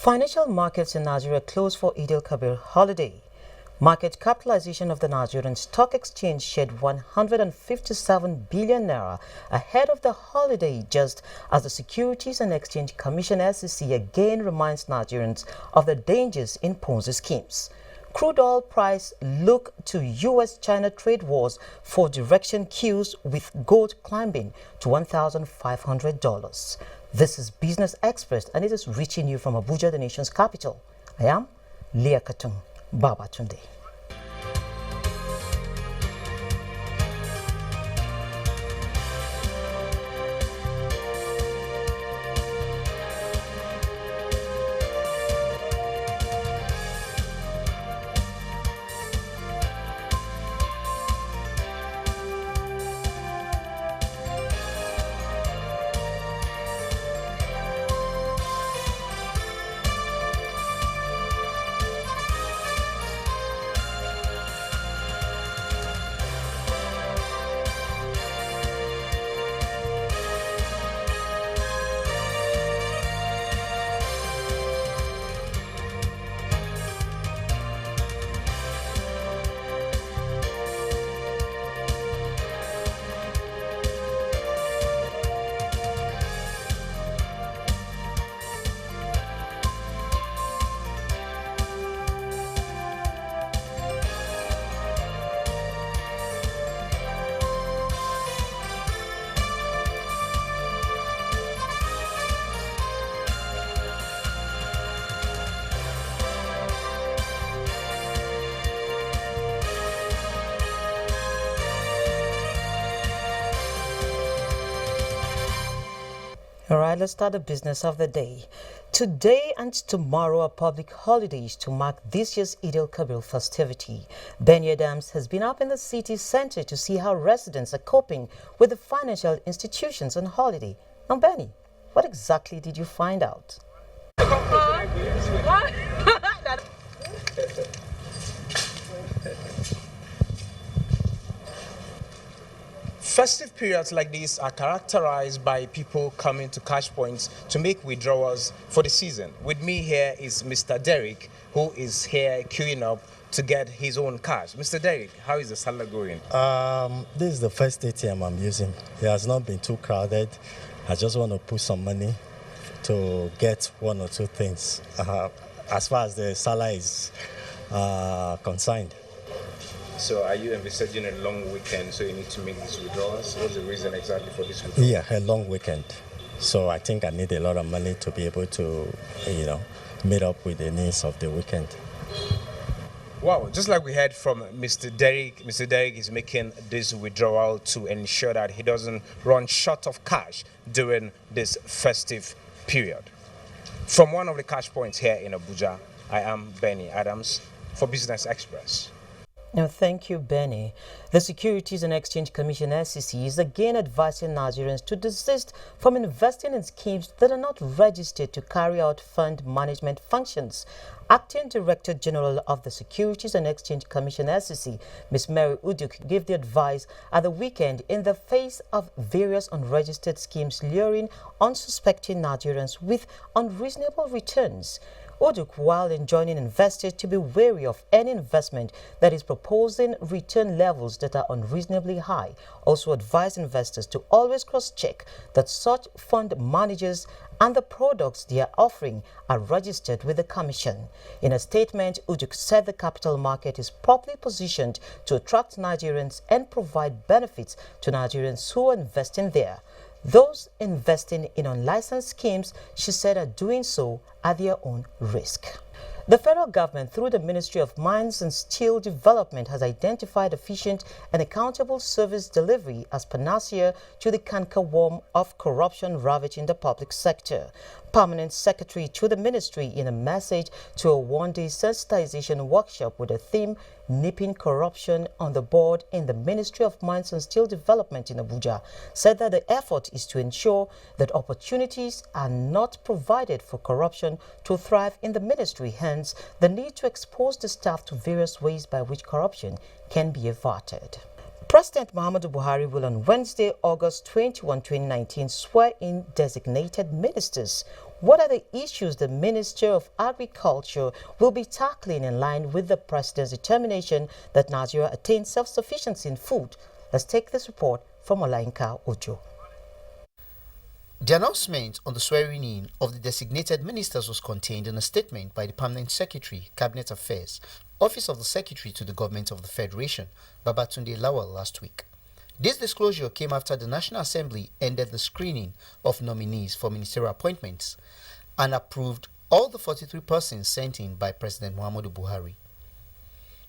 Financial markets in Nigeria closed for Eid al-Kabir holiday. Market capitalization of the Nigerian Stock Exchange shed 157 billion naira ahead of the holiday, just as the Securities and Exchange Commission (SEC) again reminds Nigerians of the dangers in Ponzi schemes. Crude oil price look to U.S.-China trade wars for direction cues, with gold climbing to $1,500. This is Business Express, and it is reaching you from Abuja, the nation's capital. I am Leah Katun Babatunde. All right, let's start the business of the day. Today and tomorrow are public holidays to mark this year's Eid al-Kabir festivity. Benny Adams has been up in the city center to see how residents are coping with the financial institutions on holiday. Now, Benny, what exactly did you find out? Festive periods like these are characterized by people coming to cash points to make withdrawals for the season. With me here is Mr. Derek, who is here queuing up to get his own cash. Mr. Derek, how is the salary going? This is the first ATM I'm using. It has not been too crowded. I just want to put some money to get one or two things as far as the salary is concerned. So are you envisaging a long weekend, so you need to make these withdrawals? What's the reason exactly for this withdrawal? Yeah, a long weekend. So I think I need a lot of money to be able to, meet up with the needs of the weekend. Wow, just like we heard from Mr. Derek is making this withdrawal to ensure that he doesn't run short of cash during this festive period. From one of the cash points here in Abuja, I am Benny Adams for Business Express. Now, thank you, Benny. The Securities and Exchange Commission (SEC) is again advising Nigerians to desist from investing in schemes that are not registered to carry out fund management functions. Acting Director General of the Securities and Exchange Commission (SEC), Ms. Mary Uduk, gave the advice at the weekend in the face of various unregistered schemes luring unsuspecting Nigerians with unreasonable returns. Uduk, while enjoining investors to be wary of any investment that is proposing return levels that are unreasonably high, also advised investors to always cross-check that such fund managers and the products they are offering are registered with the Commission. In a statement, Uduk said the capital market is properly positioned to attract Nigerians and provide benefits to Nigerians who are investing there. Those investing in unlicensed schemes, she said, are doing so at their own risk. The federal government, through the Ministry of Mines and Steel Development, has identified efficient and accountable service delivery as panacea to the cankerworm of corruption ravaging the public sector. Permanent Secretary to the Ministry, in a message to a one-day sensitization workshop with the theme "Nipping Corruption on the Board" in the Ministry of Mines and Steel Development in Abuja, said that the effort is to ensure that opportunities are not provided for corruption to thrive in the ministry, hence the need to expose the staff to various ways by which corruption can be averted. President Muhammadu Buhari will on Wednesday, August 21, 2019, swear in designated ministers. what are the issues the Minister of Agriculture will be tackling in line with the President's determination that Nigeria attain self-sufficiency in food? Let's take this report from Olainka Ojo. The announcement on the swearing-in of the designated ministers was contained in a statement by the Permanent Secretary, Cabinet Affairs, Office of the Secretary to the Government of the Federation, Babatunde Lawal, last week. This disclosure came after the National Assembly ended the screening of nominees for ministerial appointments and approved all the 43 persons sent in by President Muhammadu Buhari.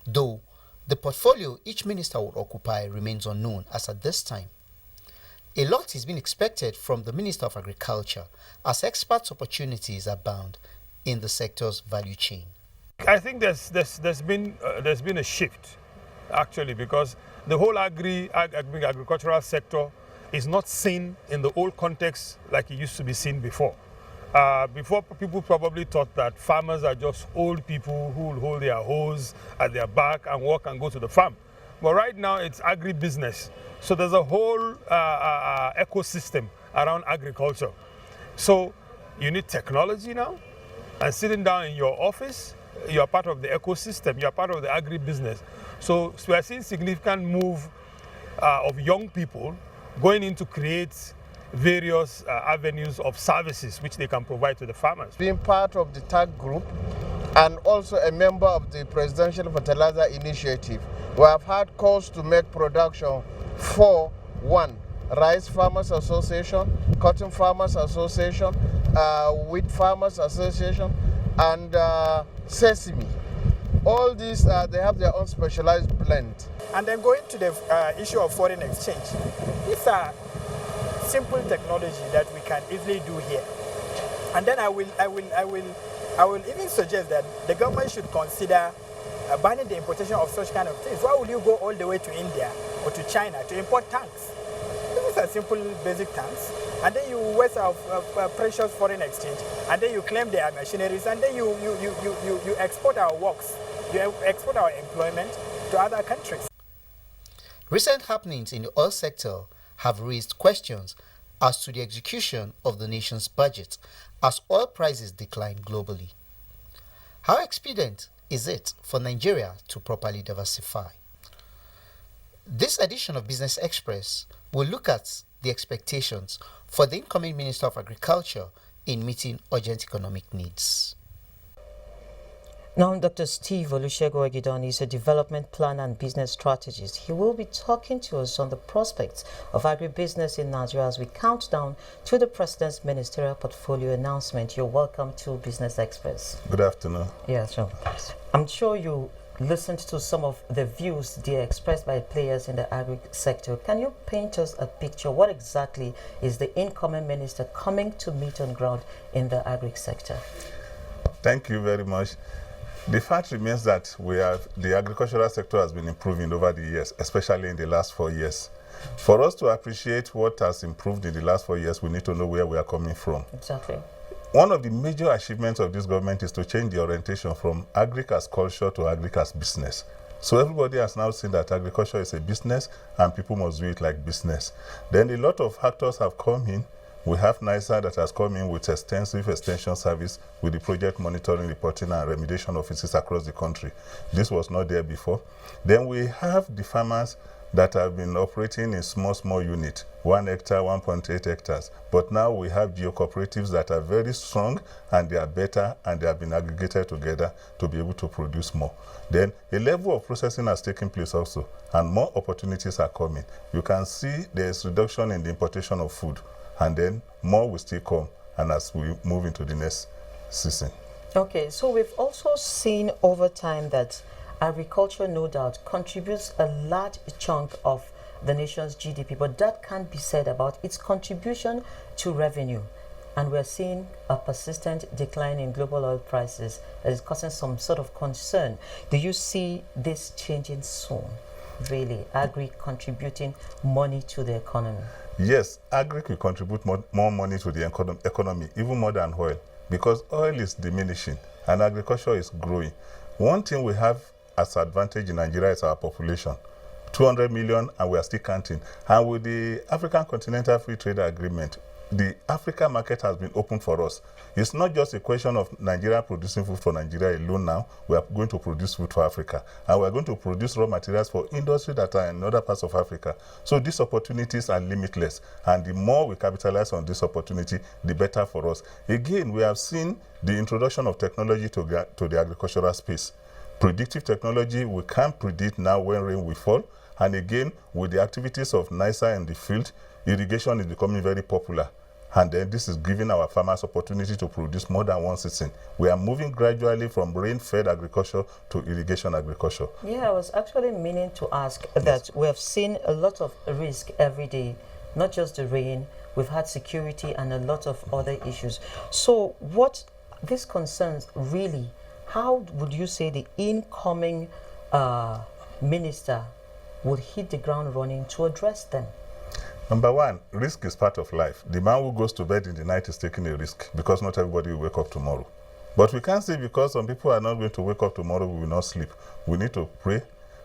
Though the portfolio each minister would occupy remains unknown as at this time. A lot is being expected from the Minister of Agriculture as experts' opportunities abound in the sector's value chain. I think there's been a shift, actually, because the whole agricultural sector is not seen in the old context like it used to be seen before. Before, people probably thought that farmers are just old people who will hold their hoes at their back and walk and go to the farm. But right now, it's agribusiness. So there's a whole ecosystem around agriculture. So you need technology now, and sitting down in your office, you are part of the ecosystem, you are part of the agribusiness. So we are seeing significant move of young people going in to create various avenues of services which they can provide to the farmers. Being part of the TAG group and also a member of the Presidential Fertilizer Initiative, we have had calls to make production for one, Rice Farmers Association, Cotton Farmers Association, Wheat Farmers Association, and Sesame. All these, they have their own specialized blend. And then going to the issue of foreign exchange. These are simple technology that we can easily do here. And then I will even suggest that the government should consider banning the importation of such kind of things. Why would you go all the way to India or to China to import tanks? These are simple, basic tanks. And then you waste of precious foreign exchange. And then you claim they are machineries. And then you export our works. You export our employment to other countries. Recent happenings in the oil sector have raised questions as to the execution of the nation's budget as oil prices decline globally. How expedient is it for Nigeria to properly diversify? This edition of Business Express will look at the expectations for the incoming Minister of Agriculture in meeting urgent economic needs. Now, Dr. Steve Olusegun Ogidoni is a development planner and business strategist. He will be talking to us on the prospects of agribusiness in Nigeria as we count down to the President's ministerial portfolio announcement. You're welcome to Business Express. Good afternoon. Yeah, sure. I'm sure you listened to some of the views there expressed by players in the agri sector. Can you paint us a picture? What exactly is the incoming minister coming to meet on ground in the agri sector? Thank you very much. The fact remains that the agricultural sector has been improving over the years, especially in the last 4 years. For us to appreciate what has improved in the last 4 years, we need to know where we are coming from. Exactly. One of the major achievements of this government is to change the orientation from agri as culture to agri as business. So everybody has now seen that agriculture is a business and people must do it like business. Then a lot of factors have come in. We have NISA that has come in with extensive extension service with the project monitoring, reporting, and remediation offices across the country. This was not there before. Then we have the farmers that have been operating in small units, 1 hectare, 1.8 hectares. But now we have geo-cooperatives that are very strong and they are better and they have been aggregated together to be able to produce more. Then a level of processing has taken place also and more opportunities are coming. You can see there is reduction in the importation of food and then more will still come and as we move into the next season. Okay, so we've also seen over time that agriculture, no doubt, contributes a large chunk of the nation's GDP, but that can't be said about its contribution to revenue. And we're seeing a persistent decline in global oil prices that is causing some sort of concern. Do you see this changing soon? Really, agri contributing money to the economy? Yes, agri will contribute more money to the economy, even more than oil, because oil is diminishing and agriculture is growing. One thing we have as advantage in Nigeria is our population, 200 million, and we are still counting. And with the African Continental Free Trade Agreement, the African market has been opened for us. It's not just a question of Nigeria producing food for Nigeria alone now. We are going to produce food for Africa. And we are going to produce raw materials for industry that are in other parts of Africa. So these opportunities are limitless. And the more we capitalize on this opportunity, the better for us. Again, we have seen the introduction of technology to the agricultural space. Predictive technology, we can predict now when rain will fall. And again, with the activities of NISA in the field, irrigation is becoming very popular. And then this is giving our farmers opportunity to produce more than one season. We are moving gradually from rain-fed agriculture to irrigation agriculture. Yeah, I was actually meaning to ask that we have seen a lot of risk every day, not just the rain, we've had security and a lot of other issues. So what this concerns really, how would you say the incoming minister would hit the ground running to address them? Number one, risk is part of life. The man who goes to bed in the night is taking a risk because not everybody will wake up tomorrow. But we can't say because some people are not going to wake up tomorrow, we will not sleep. We need to pray.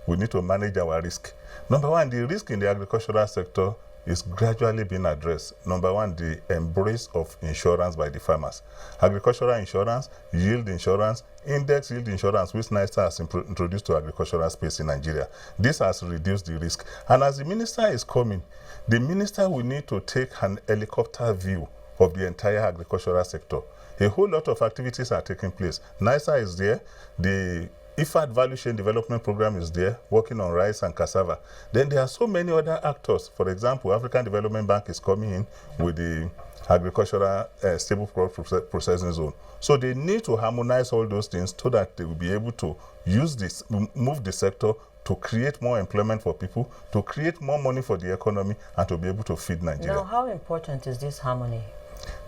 We need to manage our risk. Number one, the risk in the agricultural sector is gradually being addressed. Number one, the embrace of insurance by the farmers. Agricultural insurance, yield insurance, index yield insurance, which NISA has introduced to agricultural space in Nigeria. This has reduced the risk. And as the minister is coming, the minister will need to take an helicopter view of the entire agricultural sector. A whole lot of activities are taking place. NISA is there. The IFAD Value Chain Development Program is there, working on rice and cassava. Then there are so many other actors. For example, African Development Bank is coming in with the agricultural stable crop processing zone. So they need to harmonize all those things so that they will be able to use this, move the sector to create more employment for people, to create more money for the economy, and to be able to feed Nigeria. Now, how important is this harmony?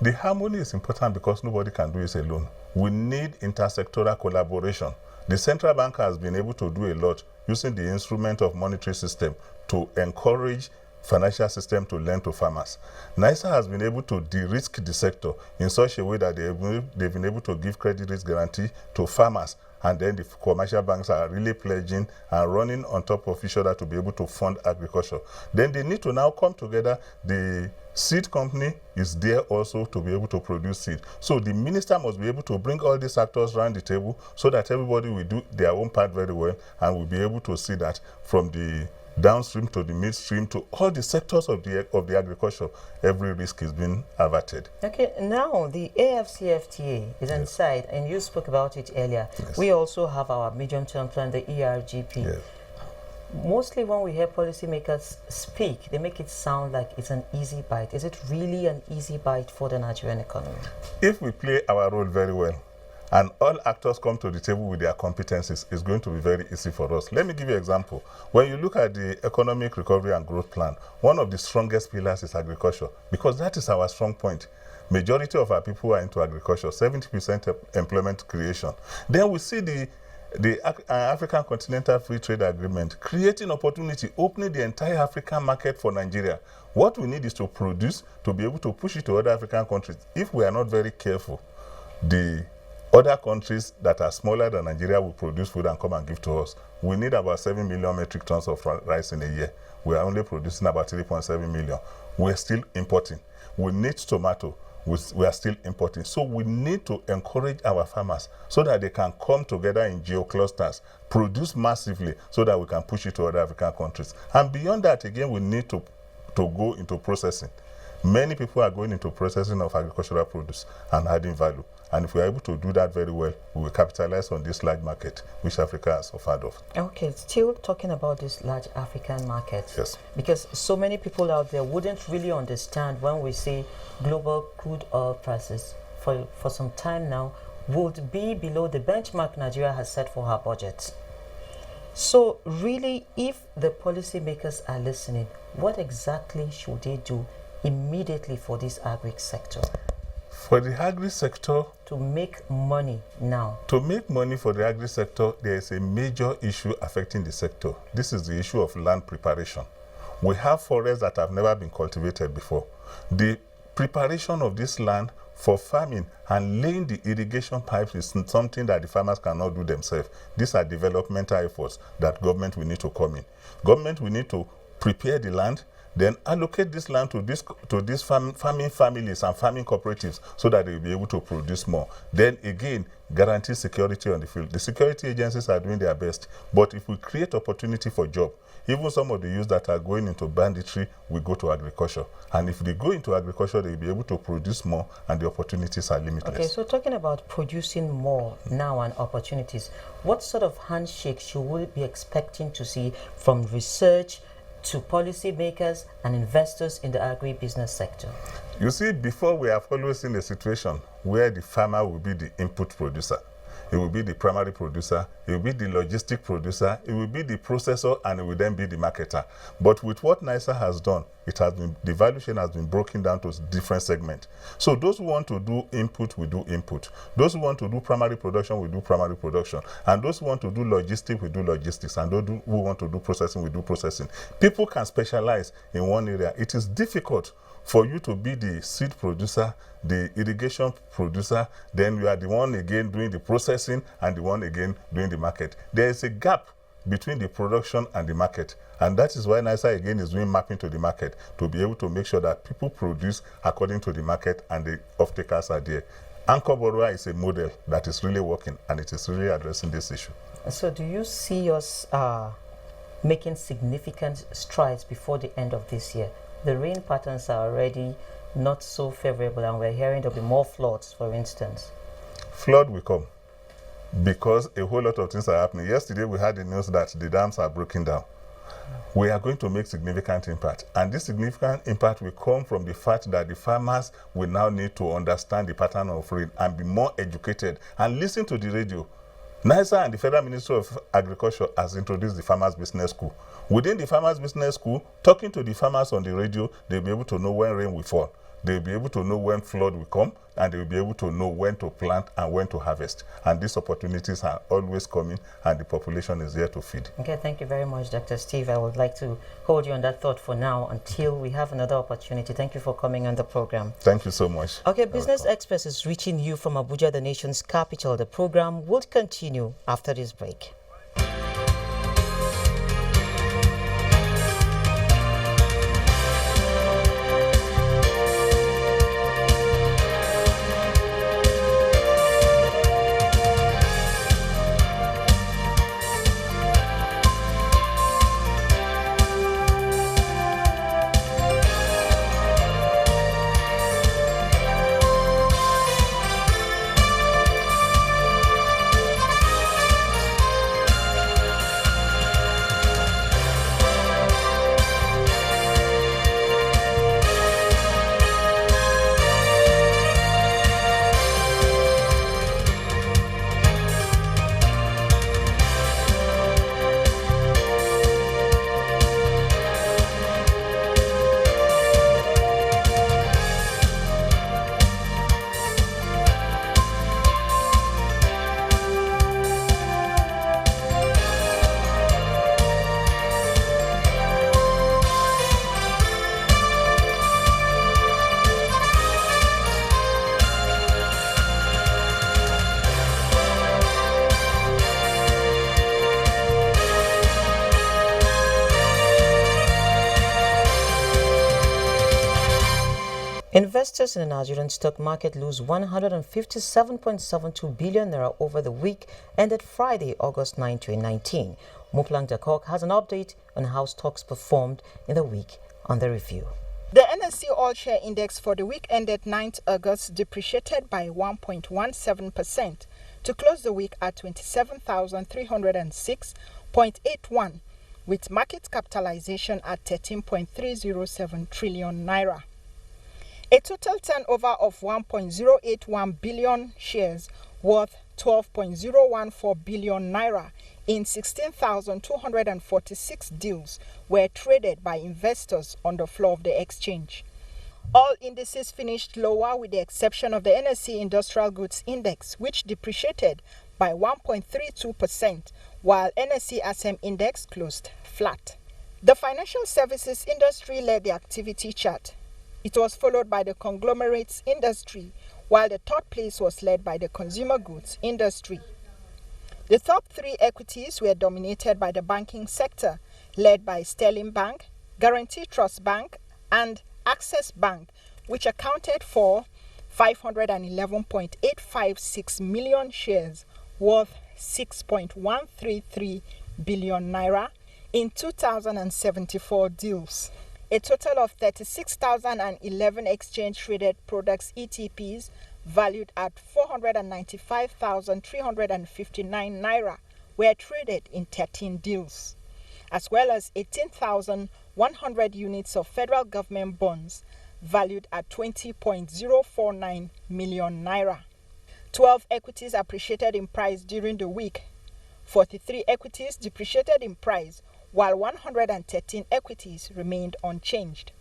The harmony is important because nobody can do it alone. We need intersectoral collaboration. The central bank has been able to do a lot using the instrument of monetary system to encourage financial system to lend to farmers. NISA has been able to de-risk the sector in such a way that they've been able to give credit risk guarantee to farmers, and then the commercial banks are really pledging and running on top of each other to be able to fund agriculture. Then they need to now come together. The seed company is there also to be able to produce seed. So the minister must be able to bring all these actors around the table so that everybody will do their own part very well, and will be able to see that from the downstream to the midstream to all the sectors of the agriculture, every risk is being averted. Okay, now the AFCFTA is inside, and you spoke about it earlier. Yes. We also have our medium-term plan, the ERGP. Yes. Mostly when we hear policymakers speak, they make it sound like it's an easy bite. Is it really an easy bite for the Nigerian economy? If we play our role very well, and all actors come to the table with their competencies, it's going to be very easy for us. Let me give you an example. When you look at the Economic Recovery and Growth Plan, one of the strongest pillars is agriculture, because that is our strong point. Majority of our people are into agriculture, 70% employment creation. Then we see the African Continental Free Trade Agreement creating opportunity, opening the entire African market for Nigeria. What we need is to produce, to be able to push it to other African countries. If we are not very careful, the other countries that are smaller than Nigeria will produce food and come and give to us. We need about 7 million metric tons of rice in a year. We are only producing about 3.7 million. We're still importing. We need tomato. We are still importing. So we need to encourage our farmers so that they can come together in geo-clusters, produce massively so that we can push it to other African countries. And beyond that, again, we need to go into processing. Many people are going into processing of agricultural produce and adding value. And if we are able to do that very well, we will capitalize on this large market, which Africa has offered of. Okay, still talking about this large African market. Yes. Because so many people out there wouldn't really understand when we say global crude oil prices for some time now would be below the benchmark Nigeria has set for her budget. So really, if the policymakers are listening, what exactly should they do immediately for this agri sector? For the agri sector, to make money now. To make money for the agri sector, there is a major issue affecting the sector. This is the issue of land preparation. We have forests that have never been cultivated before. The preparation of this land for farming and laying the irrigation pipes is something that the farmers cannot do themselves. These are developmental efforts that government will need to come in. Government will need to prepare the land, then allocate this land to these farming families and farming cooperatives so that they will be able to produce more. Then again, guarantee security on the field. The security agencies are doing their best, but if we create opportunity for job, even some of the youths that are going into banditry will go to agriculture. And if they go into agriculture, they'll be able to produce more, and the opportunities are limitless. Okay, so talking about producing more now and opportunities, what sort of handshake should we be expecting to see from research to policymakers and investors in the agribusiness sector? You see, before we have always seen a situation where the farmer will be the input producer. It will be the primary producer, it will be the logistic producer, it will be the processor, and it will then be the marketer. But with what NISA has done, the value chain has been broken down to different segments. So those who want to do input will do input. Those who want to do primary production will do primary production. And those who want to do logistics will do logistics. And those who want to do processing will do processing. People can specialize in one area. It is difficult for you to be the seed producer, the irrigation producer, then you are the one again doing the processing and the one again doing the market. There is a gap between the production and the market. And that is why NISA again is doing mapping to the market to be able to make sure that people produce according to the market and the off-takers are there. Anchor borrower is a model that is really working, and it is really addressing this issue. So do you see us making significant strides before the end of this year? The rain patterns are already not so favorable, and we're hearing there'll be more floods, for instance. Flood will come because a whole lot of things are happening. Yesterday we had the news that the dams are breaking down. We are going to make significant impact, and this significant impact will come from the fact that the farmers will now need to understand the pattern of rain and be more educated and listen to the radio. NISA and the Federal Ministry of Agriculture has introduced the Farmers Business School. Within the Farmers Business School, talking to the farmers on the radio, they'll be able to know when rain will fall. They'll be able to know when flood will come, and they'll be able to know when to plant and when to harvest. And these opportunities are always coming, and the population is here to feed. Okay, thank you very much, Dr. Steve. I would like to hold you on that thought for now until we have another opportunity. Thank you for coming on the program. Thank you so much. Okay, Business Express is reaching you from Abuja, the nation's capital. The program will continue after this break. Investors in the Nigerian stock market lose 157.72 billion naira over the week ended Friday, August 9, 2019. Muplang Jakok has an update on how stocks performed in the week on the review. The NSE All Share Index for the week ended 9th August depreciated by 1.17% to close the week at 27,306.81, with market capitalization at 13.307 trillion naira. A total turnover of 1.081 billion shares worth 12.014 billion naira in 16,246 deals were traded by investors on the floor of the exchange. All indices finished lower with the exception of the NSE Industrial Goods Index, which depreciated by 1.32%, while NSE ASEM Index closed flat. The financial services industry led the activity chart. It was followed by the conglomerates industry, while the third place was led by the consumer goods industry. The top three equities were dominated by the banking sector, led by Sterling Bank, Guarantee Trust Bank, and Access Bank, which accounted for 511.856 million shares worth 6.133 billion naira in 2,074 deals. A total of 36,011 exchange-traded products ETPs valued at 495,359 naira were traded in 13 deals, as well as 18,100 units of federal government bonds valued at 20.049 million naira. 12 equities appreciated in price during the week. 43 equities depreciated in price, while 113 equities remained unchanged.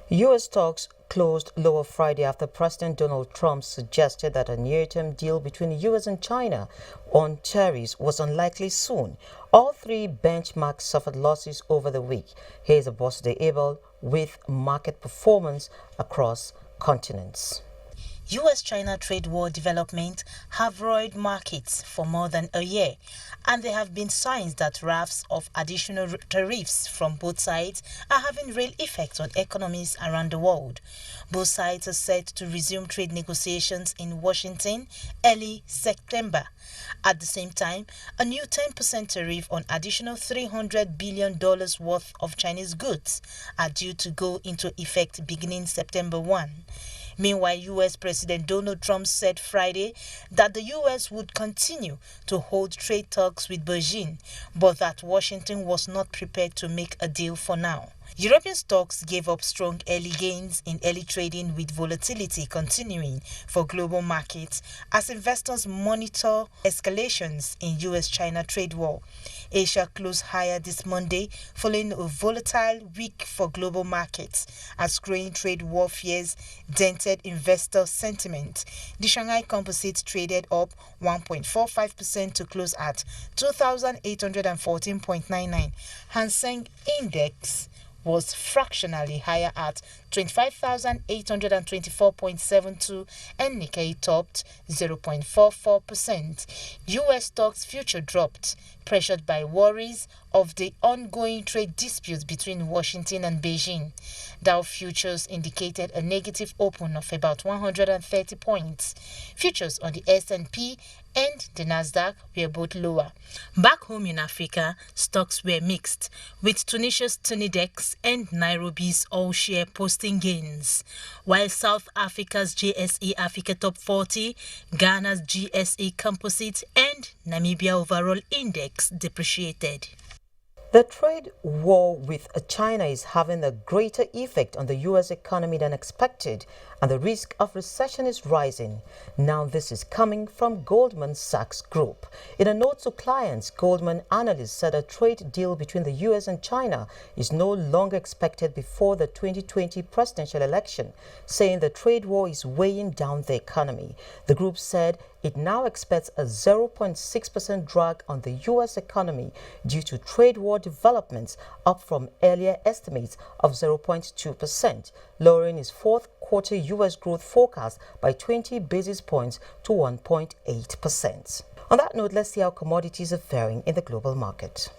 U.S. stocks closed lower Friday after President Donald Trump suggested that a near-term deal between the U.S. and China on tariffs was unlikely soon. All three benchmarks suffered losses over the week. Here's Abosde Abel with market performance across continents. U.S.-China trade war development have roiled markets for more than a year, and there have been signs that rafts of additional tariffs from both sides are having real effects on economies around the world. Both sides are set to resume trade negotiations in Washington early September. At the same time, a new 10% tariff on additional $300 billion worth of Chinese goods are due to go into effect beginning September 1. Meanwhile, U.S. President Donald Trump said Friday that the U.S. would continue to hold trade talks with Beijing, but that Washington was not prepared to make a deal for now. European stocks gave up strong early gains in early trading, with volatility continuing for global markets as investors monitor escalations in U.S.-China trade war. Asia closed higher this Monday following a volatile week for global markets as growing trade war fears dented investor sentiment. The Shanghai Composite traded up 1.45% to close at 2,814.99. Hang Seng Index was fractionally higher at 25,824.72 and Nikkei topped 0.44%. U.S. stocks future dropped, pressured by worries of the ongoing trade dispute between Washington and Beijing. Dow futures indicated a negative open of about 130 points. Futures on the S&P and the Nasdaq were both lower. Back home in Africa, stocks were mixed, with Tunisia's Tunidex and Nairobi's All-Share posting gains, while South Africa's JSE Africa Top 40, Ghana's GSE Composite and Namibia Overall Index depreciated. The trade war with China is having a greater effect on the U.S. economy than expected, and the risk of recession is rising. Now this is coming from Goldman Sachs Group. In a note to clients, Goldman analysts said a trade deal between the U.S. and China is no longer expected before the 2020 presidential election, saying the trade war is weighing down the economy. The group said it now expects a 0.6% drag on the U.S. economy due to trade war developments, up from earlier estimates of 0.2%, lowering its fourth quarter U.S. growth forecast by 20 basis points to 1.8%. On that note, let's see how commodities are faring in the global market.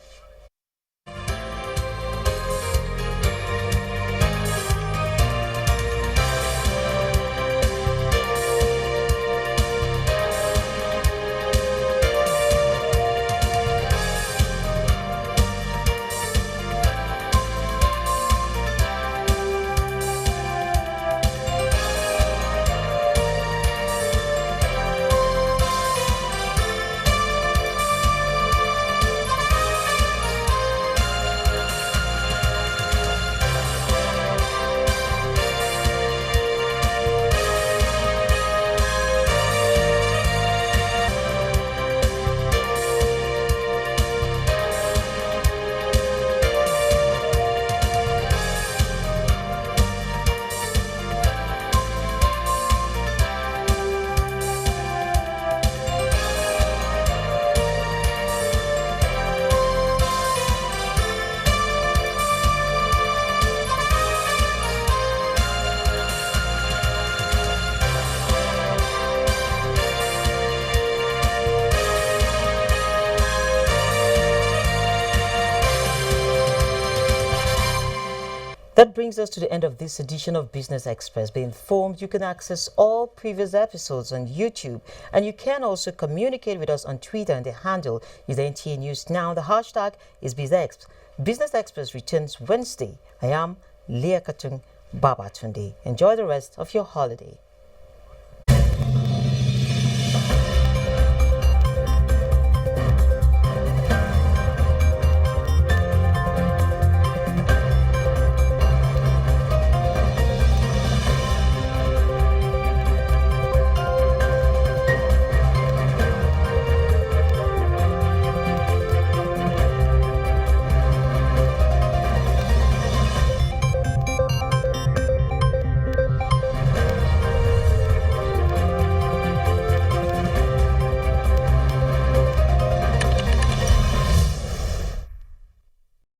That brings us to the end of this edition of Business Express. Be informed you can access all previous episodes on YouTube, and you can also communicate with us on Twitter, and the handle is NTA News Now. The hashtag is BizExp. Business Express returns Wednesday. I am Leah Katun Babatunde. Enjoy the rest of your holiday.